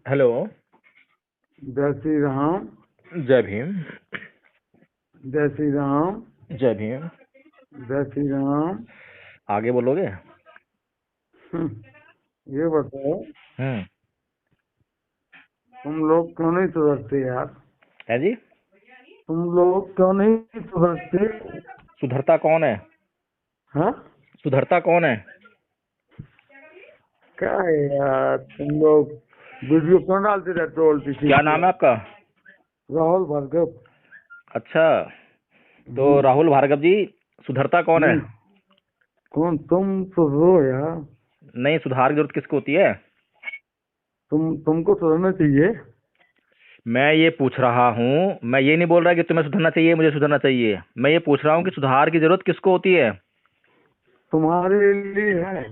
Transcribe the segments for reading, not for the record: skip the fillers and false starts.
Hello. जय श्री राम। जय भीम। जय श्री राम। जय भीम। जय श्री राम। आगे बोलोगे? हम्म, ये बताओ, हम्म। तुम लोग क्यों नहीं सुधरते यार? है जी। तुम लोग क्यों नहीं सुधरते? सुधरता कौन है? हाँ, सुधरता कौन है? क्या है यार, तुम लोग वीडियो क्यों डालते रहते हो उल्टी क्या सीधी? नाम है आपका? राहुल भार्गव। अच्छा, तो हम्म। राहुल भार्गव जी, सुधरता कौन है? हम्म। कौन? तुम सुधरो यार। नहीं, सुधार की जरूरत किसको होती है? तुमको सुधरना चाहिए। मैं ये पूछ रहा हूँ, मैं ये नहीं बोल रहा कि तुम्हें सुधरना चाहिए, मुझे सुधरना चाहिए। मैं ये पूछ रहा हूँ कि सुधार की जरूरत किसको होती है? तुम्हारे लिए है।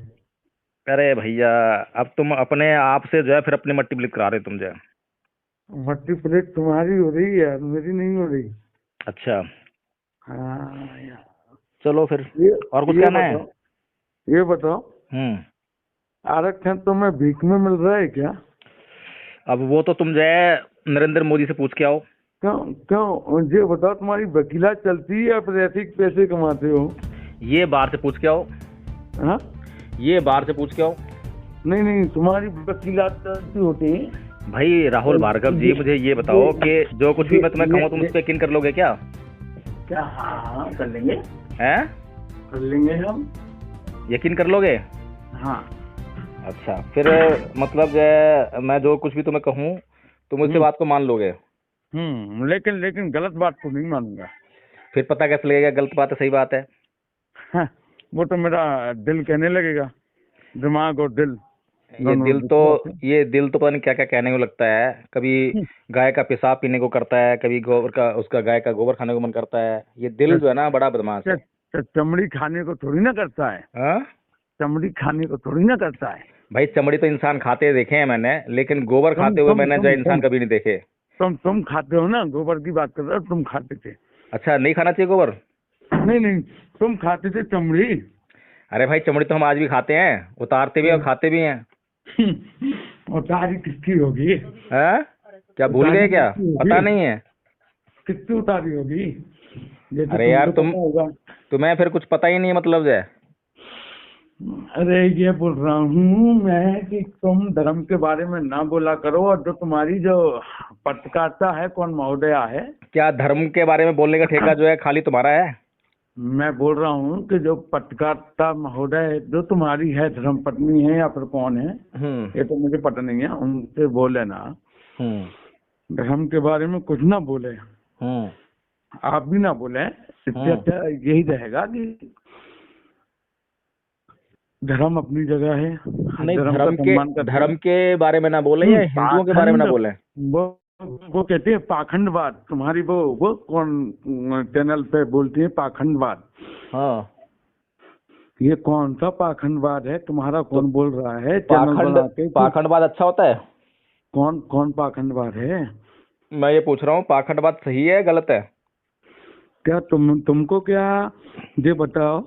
अरे भैया, अब तुम अपने आप से जो है फिर अपनी मट्टी बिलिक करा रहे हो तुम जो है। मट्टी प्लेट तुम्हारी हो रही है यार, मेरी नहीं हो रही। अच्छा, हाँ यार। चलो फिर। ये और कुछ ये कहना है? बताओ, ये बताओ, हम्म। आरक्षण तुम्हें भीख में मिल रहा है क्या? अब वो तो तुम जो है नरेंद्र मोदी से पूछ के आओ। क्यों? क्यों ये बताओ, तुम्हारी वकीलात चलती है या फिर ऐसे ही पैसे कमाते हो? ये बाहर से पूछ के आओ। हाँ। ये बाहर से पूछ के आओ। नहीं नहीं, तुम्हारी वकीलात चलती होती है। भाई राहुल भार्गव जी, ये मुझे ये ये बताओ कि जो कुछ भी मैं तुम्हें कहूँ तुम उस ये पर यकीन कर लोगे क्या? क्या? हाँ हाँ, कर लेंगे। हैं? कर लेंगे हम। यकीन कर लोगे? हाँ। अच्छा, फिर मतलब जो है मैं जो कुछ भी तुम्हें कहूँ तुम उससे हम्म। बात को मान लोगे? लेकिन लेकिन गलत बात को नहीं मानूंगा। फिर पता कैसे लगेगा गलत बात है सही बात है? हाँ, वो तो मेरा दिल कहने लगेगा। दिमाग और दिल ये दोनों दिल तो विश्वास है। ये दिल तो पता नहीं क्या क्या कहने को लगता है। कभी गाय का पेशाब पीने को करता है, कभी गोबर का उसका गाय का गोबर खाने को मन करता है। ये दिल जो है ना बड़ा बदमाश है। चमड़ी खाने को थोड़ी ना करता है। हाँ? चमड़ी खाने को थोड़ी ना करता है। भाई चमड़ी तो इंसान खाते देखे हैं मैंने, लेकिन गोबर तुम खाते हुए तुम मैंने जो है तुम इंसान तुम कभी नहीं देखे। तुम खाते हो ना, गोबर की बात कर रहे हो, तुम खाते थे। अच्छा, नहीं खाना चाहिए गोबर? नहीं नहीं, तुम खाते थे चमड़ी। अरे भाई चमड़ी तो हम आज भी खाते हैं, उतारते भी हैं और खाते भी हैं। उतारी किसकी होगी? हैं? क्या भूल उतारी गए क्या? किसकी होगी? पता नहीं है? किसकी उतारी होगी? ये तो अरे यार तुमको पता होगा। तुम्हें फिर कुछ पता ही नहीं है मतलब जो है। अरे ये बोल रहा हूँ मैं कि तुम धर्म के बारे में ना बोला करो, और जो तुम्हारी जो पत्रकारिता है, कौन महोदया है? क्या धर्म के बारे में बोलने का ठेका जो है खाली तुम्हारा है? मैं बोल रहा हूँ कि जो पत्रकारिता महोदय जो तुम्हारी है, धर्म पत्नी है या फिर कौन है, हम्म। ये तो मुझे पता नहीं है, उनसे बोले ना, हम्म। धर्म के बारे में कुछ ना बोले। हम्म। आप भी ना बोले, इससे हम्म। अच्छा यही रहेगा कि धर्म अपनी जगह है, नहीं, धर्म का सम्मान करते हैं। धर्म के बारे में ना बोले या हिंदुओं के बारे में ना पाखंड, बोले? वो वो कहते हैं पाखंडवाद। तुम्हारी वो कौन चैनल पे बोलती है पाखंडवाद? हाँ। ये कौन सा पाखंडवाद है? तुम्हारा तो कौन बोल रहा है चैनल पाखंड बना के कि पाखंडवाद अच्छा होता है? कौन कौन पाखंडवाद है? मैं ये पूछ रहा हूँ पाखंडवाद सही है गलत है? क्या तुमको क्या, ये बताओ।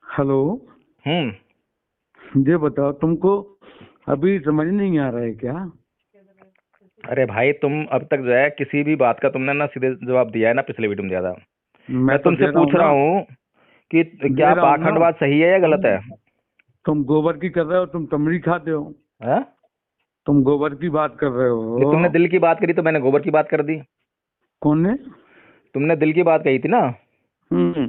हेलो। हम्म। ये बताओ, तुमको अभी समझ नहीं आ रहा है क्या? अरे भाई तुम अब तक जो है किसी भी बात का तुमने ना सीधे जवाब दिया है ना पिछले वीडियो में ज्यादा। मैं मैं तो तुमसे दे रहा हूँ पूछ रहा ना। हूँ कि दे क्या रहा हूँ ना। पाखंडवाद सही है या तुम गलत है? तुम गोबर की कर रहे हो, तुम तमरी खाते हो। हाँ? तुम गोबर की बात कर रहे ये हो। तुमने दिल की बात करी तो मैंने गोबर की बात कर दी। कौन ने? तुमने दिल की बात कही थी ना, हम्म।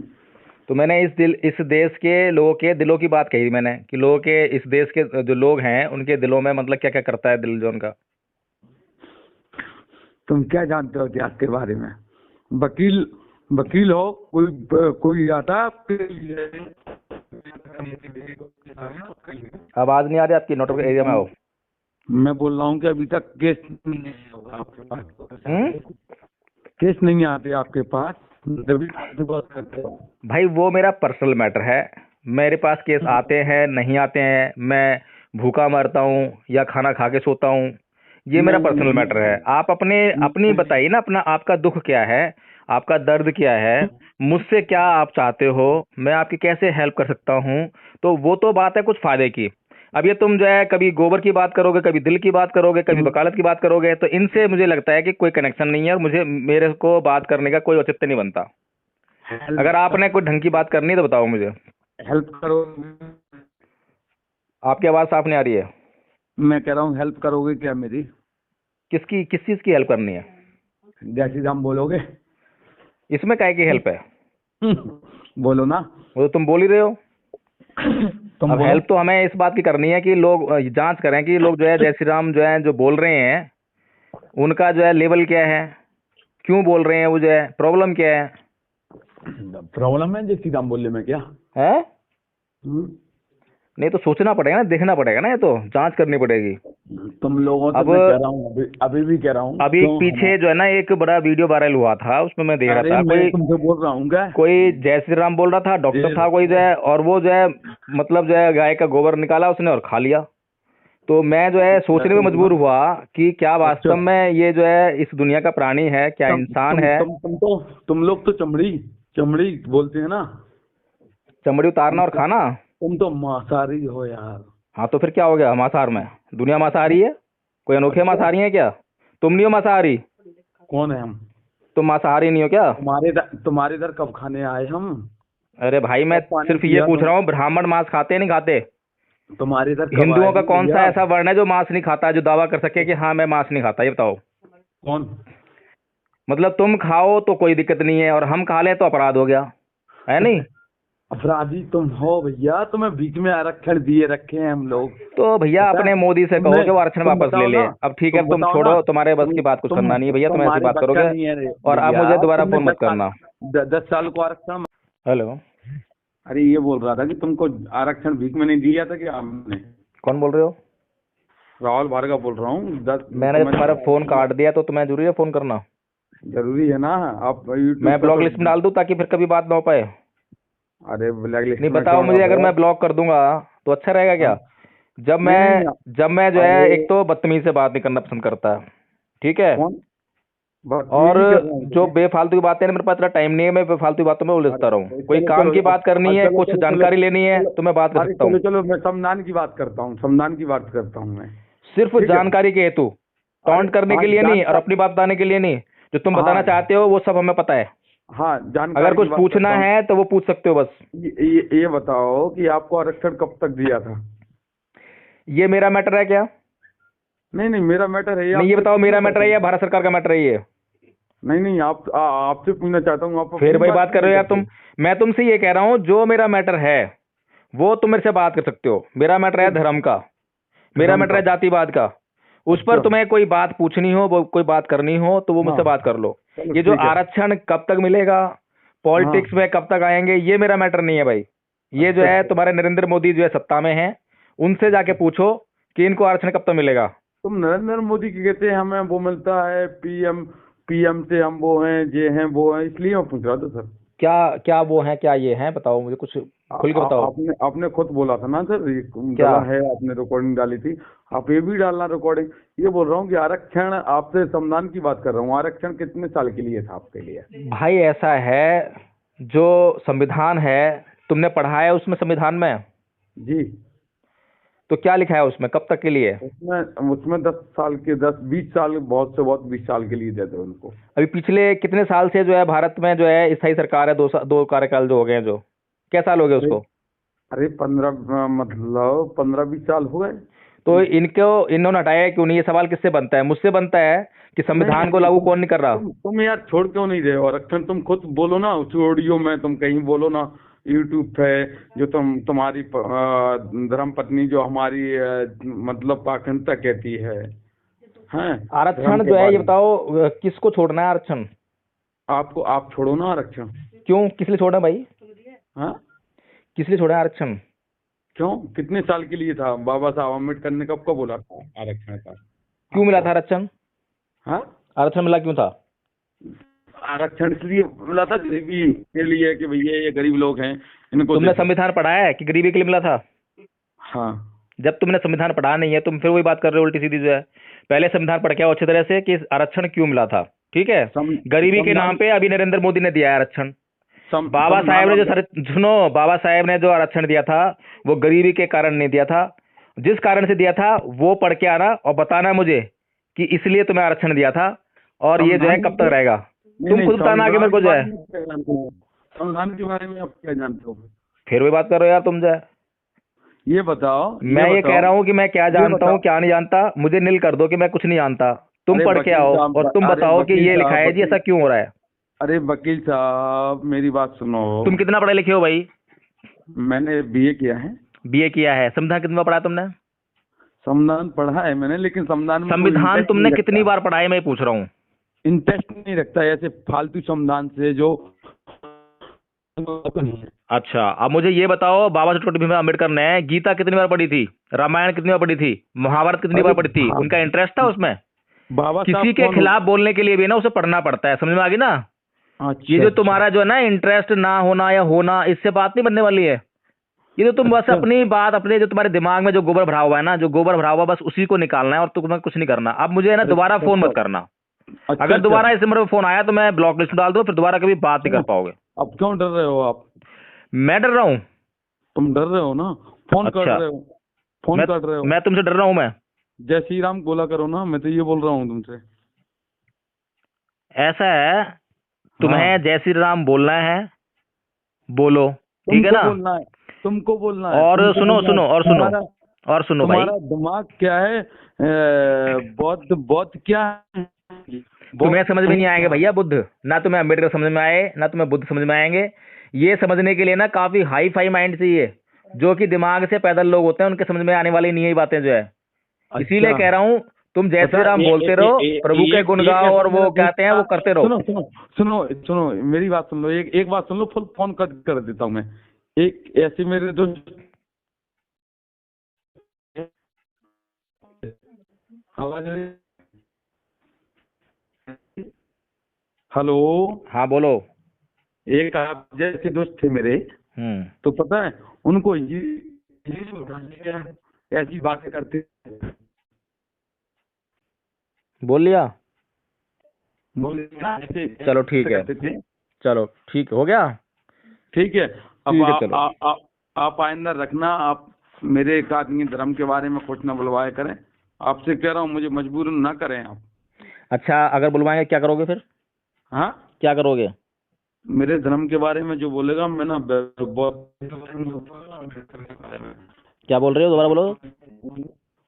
तो मैंने इस देश के लोगों के दिलों की बात कही मैंने कि लोगों के इस देश के जो लोग हैं उनके दिलों में मतलब क्या क्या करता है दिल जो उनका। तुम क्या जानते हो इतिहास के बारे में? वकील, वकील हो? कोई आता है आपके लिए? आवाज नहीं आ रही आपकी, नेटवर्क एरिया में आओ। मैं बोल रहा हूँ कि अभी तक केस नहीं होगा आपके हम्म। पास। केस नहीं आते आपके पास, तभी आपसे बात करते हो। भाई वो मेरा पर्सनल मैटर है। मेरे पास केस आते हैं नहीं आते हैं, मैं भूखा मरता हूँ या खाना खा के सोता हूँ, ये मेरा नहीं पर्सनल मैटर है। आप अपने अपनी नहीं, बताइए ना, अपना आपका दुख क्या है, आपका दर्द क्या है, मुझसे क्या आप चाहते हो, मैं आपकी कैसे हेल्प कर सकता हूँ। तो वो तो बात है कुछ फायदे की। अब ये तुम जो है कभी गोबर की बात करोगे, कभी दिल की बात करोगे, कभी वकालत की बात करोगे, तो इनसे मुझे लगता है कि कोई कनेक्शन नहीं है और मेरे को बात करने का कोई औचित्य नहीं बनता। अगर आपने कोई ढंग की बात करनी है तो बताओ मुझे। हेल्प करो। आपकी आवाज़ साफ नहीं आ रही है। मैं कह रहा हूँ हेल्प करोगे क्या मेरी? किसकी, किस चीज़ की हेल्प करनी है? जैसी हम बोलोगे। इसमें काय की हेल्प है? बोलो ना। वो तो तुम बोल ही रहे हो। तुम अब बोलो। हेल्प तो हमें इस बात की करनी है कि लोग जांच करें कि लोग जो है जय श्री राम जो है जो बोल रहे हैं उनका जो है लेवल क्या है, क्यों बोल रहे हैं, वो जो है प्रॉब्लम क्या है। प्रॉब्लम है जैसी हम बोलने में क्या? है हम्म? नहीं तो सोचना पड़ेगा ना, देखना पड़ेगा ना, ये तो जांच करनी पड़ेगी। तुम लोगों से अब मैं कह रहा हूँ, अभी भी कह रहा हूँ अभी एक क्यों पीछे जो है ना एक बड़ा वीडियो वायरल हुआ था, उसमें मैं देख रहा अरे था, मैं कोई तुमसे बोल रहा हूँ क्या? कोई जय श्री राम बोल रहा था, डॉक्टर था कोई जो है, और वो जो है मतलब जो है गाय का गोबर निकाला उसने और खा लिया। तो मैं जो है सोचने में मजबूर हुआ कि क्या अच्छा। वास्तव में ये जो है इस दुनिया का प्राणी है, क्या इंसान है। तुम लोग तो चमड़ी चमड़ी बोलते हैं ना। चमड़ी उतारना और खाना। तुम तो मांसाहारी हो यार। हाँ तो फिर क्या हो गया मांसाहार में? दुनिया मांसाहारी है, कोई अनोखे अच्छा। मांसाहारी है क्या? तुम नहीं हो मांसाहारी? कौन है हम? तुम मांसाहारी नहीं हो क्या? तुम्हारे इधर कब खाने आए हम? अरे भाई मैं कब पानी सिर्फ ये पिया पूछ तुम? रहा हूँ, ब्राह्मण मांस खाते नहीं खाते? तुम्हारे इधर कब आए हिंदुओं का हम कौन सा भैया? ऐसा वर्ण है जो मांस नहीं खाता, जो दावा कर सके कि हाँ मैं मांस नहीं खाता, ये बताओ। कौन? मतलब तुम खाओ तो कोई दिक्कत नहीं है और हम खा लें तो अपराध हो गया, है नहीं? अपराधी तुम हो भैया, तुम्हें बीच में आरक्षण दिए रखे हैं हम लोग। तो भैया पता है? अपने मोदी से कहो तुमने कि वो आरक्षण तुम वापस ले बताओ ले। ना। अब ठीक है तुम तुम बताओ ना। छोड़ो, तुम्हारे बस की बात कुछ करना नहीं है भैया, तुम ऐसी तुम्हारे बात बच्चा करोगे नहीं है रे और आप भैया। मुझे दोबारा तुमने फोन मत करना। 10 साल को आरक्षण। हेलो, अरे ये बोल रहा था कि तुमको आरक्षण भीख में नहीं दिया था क्या हमने? कौन बोल रहे हो? राहुल भार्गव बोल रहा हूँ। मैंने जब तुम्हारा फोन काट दिया तो तुम्हें जरूरी है फोन करना? जरूरी है ना। आप यूट्यूब मैं पे ब्लॉक तो। लिस्ट में डाल दूं ताकि फिर कभी बात ना हो पाए? अरे ब्लैक लिस्ट नहीं में बताओ क्यों मुझे, डाल अगर रहे मैं हो? ब्लॉक कर दूंगा तो अच्छा रहेगा क्या? हाँ। जब नहीं मैं नहीं। जब मैं जो है अरे एक तो बदतमीज से बात नहीं करना पसंद करता, ठीक है? कौन और बदतमीजी कर रहा हूँ जो तुझे? बेफालतू की बातें हैं, मेरे पास इतना टाइम नहीं है, मैं बेफालतू बातों में उलझता रहूं। अरे कोई चलो काम चलो की बात करनी है, चलो कुछ चलो चलो जानकारी लेनी है चलो। तो मैं बात कर अरे सकता हूँ। चलो चलो, मैं संविधान की बात करता हूँ। संविधान की बात करता हूँ मैं। सिर्फ ठीक है। जानकारी के हेतु, अरे टॉन्ट करने हाँ के लिए नहीं और जानकार। अपनी बात बताने के लिए नहीं। जो तुम बताना हाँ चाहते हो वो सब हमें पता है। हाँ अगर जानकारी की कुछ बात पूछना करता हूँ। है तो वो पूछ सकते हो बस। ये बताओ कि आपको आरक्षण कब तक दिया था? ये मेरा मैटर है क्या? नहीं नहीं, मेरा मैटर है ये। नहीं ये आपसे बताओ, पूछना मेरा मैटर चाहता है या हूँ। भारत सरकार का मैटर है ये? नहीं नहीं, आपसे पूछना चाहता हूँ। आप फिर अपनी वही बात बात क्यों कर रहे नहीं हो यार करते? तुम। मैं तुमसे ये कह रहा हूँ जो मेरा मैटर है वो तुम मेरे से बात कर सकते हो। मेरा मैटर है धर्म का, मेरा धर्म मैटर का। है जातिवाद का। उस पर अच्छा। तुम्हें कोई बात पूछनी हो, कोई बात करनी हो तो वो हाँ मुझसे बात कर लो। चलो ये जो ठीक है। आरक्षण कब तक मिलेगा, हाँ। पॉलिटिक्स में कब तक आएंगे, ये मेरा मैटर नहीं है भाई। ये जो अच्छा है अच्छा। तुम्हारे नरेंद्र मोदी जो है सत्ता में है, उनसे जाके पूछो कि इनको आरक्षण कब तक मिलेगा। तुम नरेंद्र मोदी की कहते हैं हमें वो मिलता है पीएम। पीएम से हम वो हैं ये हैं वो हैं, इसलिए मैं पूछ रहा था सर। क्या क्या वो है, क्या ये है, बताओ मुझे, कुछ खुल के बताओ। आपने आपने खुद बोला था ना सर, ये क्या? डला है, आपने रिकॉर्डिंग डाली थी। आप ये भी डालना रिकॉर्डिंग। ये बोल रहा हूँ कि आरक्षण, आपसे संविधान की बात कर रहा हूँ। आरक्षण कितने साल के लिए था आपके लिए? भाई ऐसा है, जो संविधान है तुमने पढ़ा है उसमें, संविधान में जी। तो क्या लिखा है उसमें, कब तक के लिए? उसमें उसमें 10 साल के 10 20 साल, बहुत से बहुत 20 साल के लिए देते उनको। अभी पिछले कितने साल से जो है भारत में जो है स्थायी सरकार है, दो कार्यकाल जो हो गए हैं, जो क्या साल हो गए अरे उसको? अरे 15 मतलब 15 20 साल हो गए। तो इनको इन्होंने हटाया क्यों नहीं? ये सवाल किससे बनता है? मुझसे बनता है कि नहीं संविधान को नहीं, लागू कौन नहीं कर रहा। तुम यार छोड़ क्यों नहीं रहे हो आरक्षण? तुम खुद बोलो ना उस ऑडियो में, तुम कहीं बोलो ना यूट्यूब पे। जो तुम्हारी धर्म पत्नी जो हमारी मतलब पाखंडता कहती है हैं धर्म आरक्षण के जो है ये बारे में। बताओ, किसको छोड़ना है आरक्षण? आप छोड़ो ना आरक्षण। क्यों, किस लिए छोड़ना भाई? हाँ। किस लिए छोड़ा है आरक्षण? क्यों? कितने साल के लिए था? बाबा साहब अम्बेडकर ने कब कब बोला था आरक्षण का क्यों मिला आपको? था आरक्षण? हाँ। आरक्षण मिला क्यों था? आरक्षण इसलिए मिला था गरीबी के लिए कि भैया ये गरीब लोग हैं, इनको तुमने देखो। संविधान पढ़ा है कि गरीबी के लिए मिला था? हाँ। जब तुमने संविधान पढ़ा नहीं है तुम फिर वही बात कर रहे हो उल्टी सीधी जो है। पहले संविधान पढ़ के आओ अच्छी तरह से कि आरक्षण क्यों मिला था, ठीक है? गरीबी के नाम संविधान पे अभी नरेंद्र मोदी ने दिया है आरक्षण। बाबा संविधान साहेब ने और जो सुनो, बाबा साहेब ने जो आरक्षण दिया था वो गरीबी के कारण नहीं दिया था। जिस कारण से दिया था वो पढ़ के आना और बताना मुझे कि इसलिए तुम्हें आरक्षण दिया था और ये जो है कब तक रहेगा। तुम खुद बताना आगे मेरे को जो है। संविधान के बारे में आप क्या जानते हो? फिर भी बात करो यार तुम जो है। ये बताओ, मैं ये कह रहा हूँ कि मैं क्या जानता हूँ क्या नहीं जानता, मुझे नील कर दो कि मैं कुछ नहीं जानता। तुम अरे पढ़ के वकील आओ साहब, और तुम अरे बताओ कि वकील ये लिखा साहब, है जी ऐसा क्यों हो रहा है। अरे वकील साहब मेरी बात सुनो। तुम कितना पढ़े लिखे हो भाई? मैंने बीए किया है। बीए किया है। संविधान कितना पढ़ा तुमने? संविधान पढ़ा है मैंने, लेकिन संविधान में कोई संविधान इंटरेस्ट तुमने नहीं कितनी रखता। बार पढ़ा है मैं पूछ रहा हूँ। इंटरेस्ट नहीं रखता है ऐसे फालतू संविधान से जो। अच्छा अब मुझे ये बताओ, बाबा साहेब डॉक्टर भीमराव अम्बेडकर ने गीता कितनी बार पढ़ी थी, रामायण कितनी बार पढ़ी थी, महाभारत कितनी अरे बार पढ़ी थी? उनका इंटरेस्ट था उसमें? बाबा किसी साहब के कौन खिलाफ बोलने के लिए भी ना उसे पढ़ना पड़ता है, समझ में आ गई ना? अच्छा, ये जो अच्छा, तुम्हारा जो है ना इंटरेस्ट ना होना या होना, इससे बात नहीं बनने वाली है। ये तो तुम बस अच्छा, अपनी बात, अपने जो तुम्हारे दिमाग में जो गोबर भरा हुआ है ना, जो गोबर भरा हुआ बस उसी को निकालना है और तुम्हें कुछ नहीं करना। अब मुझे है ना दोबारा अच्छा, फोन मत अच्छा, करना। अच्छा, अगर अच्छा। दोबारा इस नंबर पर फोन आया तो मैं ब्लॉक लिस्ट में डाल दूँ, फिर दोबारा कभी बात नहीं कर पाओगे। अब क्यों डर रहे हो आप? मैं डर रहा हूँ? तुम डर रहे हो ना, फोन कर अच्छा, रहे हो, फोन कर रहे हो। मैं तुमसे डर रहा हूँ? मैं जय श्री राम बोला करो ना, मैं तो ये बोल रहा हूँ तुमसे। ऐसा है, तुम्हें हाँ, जय श्री राम बोलना है, बोलो, ठीक है तुमको ना? बोलना है, तुमको बोलना है, और तुमको सुनो बोलना है। सुनो और सुनो तुम्हारा और सुनो भाई, तुम्हारा दिमाग क्या है? बौद्ध बौद्ध क्या है? तुम्हें समझ में नहीं आएंगे तुम भैया बुद्ध, ना तुम्हें अम्बेडकर समझ में आए ना तुम्हें बुद्ध समझ में आएंगे। ये समझने के लिए ना काफी हाई फाई माइंड चाहिए, जो कि दिमाग से पैदल लोग होते हैं, उनके समझ में आने वाली नहीं है ये बातें जो है। इसीलिए अच्छा, कह रहा हूँ, तुम जय श्री पता राम बोलते रहो, प्रभु के गुण एक गाओ ऐसा और मेरा वो दोस्त कहते हैं था। वो करते रहो। सुनो सुनो सुनो सुनो, मेरी बात सुन लो, एक बात सुन लो, फुल फोन कर देता हूँ मैं। एक ऐसे मेरे दोस्त, आवाज आ रही है? हेलो। हाँ बोलो। एक आप जैसे दोस्त थे मेरे, तो पता है उनको ये ऐसी बातें करते, बोल लिया। बोले ना, ऐसे चलो ठीक है, करते थे। चलो ठीक हो गया। ठीक है। अब ठीक है चलो। आप आइंदा रखना, आप मेरे एक आदमी धर्म के बारे में कुछ ना बुलवाया करें। आपसे कह रहा हूँ, मुझे मजबूरन ना करें आप। अच्छा अगर बुलवाएंगे क्या करोगे फिर? हाँ, क्या करोगे? मेरे धर्म के बारे में जो बोलेगा मैं ना क्या बोल रहे हो, दोबारा बोलो।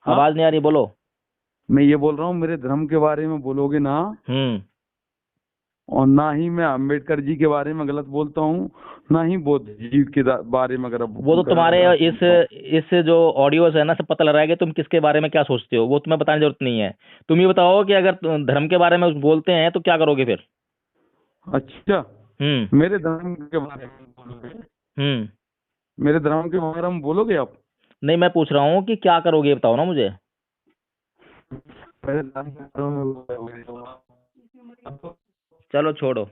हाँ, आवाज नहीं आ रही, बोलो। मैं ये बोल रहा हूँ, मेरे धर्म के बारे में बोलोगे ना, और ना ही मैं अम्बेडकर जी के बारे में गलत बोलता हूँ, ना ही बुद्ध जी के बारे में अगर वो तो तुम्हारे इस जो ऑडियोज है ना सब पता लग रहा है कि तुम किसके बारे में क्या सोचते हो, वो तुम्हें बताने की जरूरत नहीं है। तुम ये बताओ कि अगर धर्म के बारे में बोलते हैं तो क्या करोगे फिर? अच्छा, मेरे धर्म के बारे में बोलोगे? मेरे धर्म के बारे में बोलोगे आप? नहीं, मैं पूछ रहा हूँ कि क्या करोगे, ये बताओ ना मुझे। मेरे धर्म के बारे में बोलोगे? चलो छोड़ो।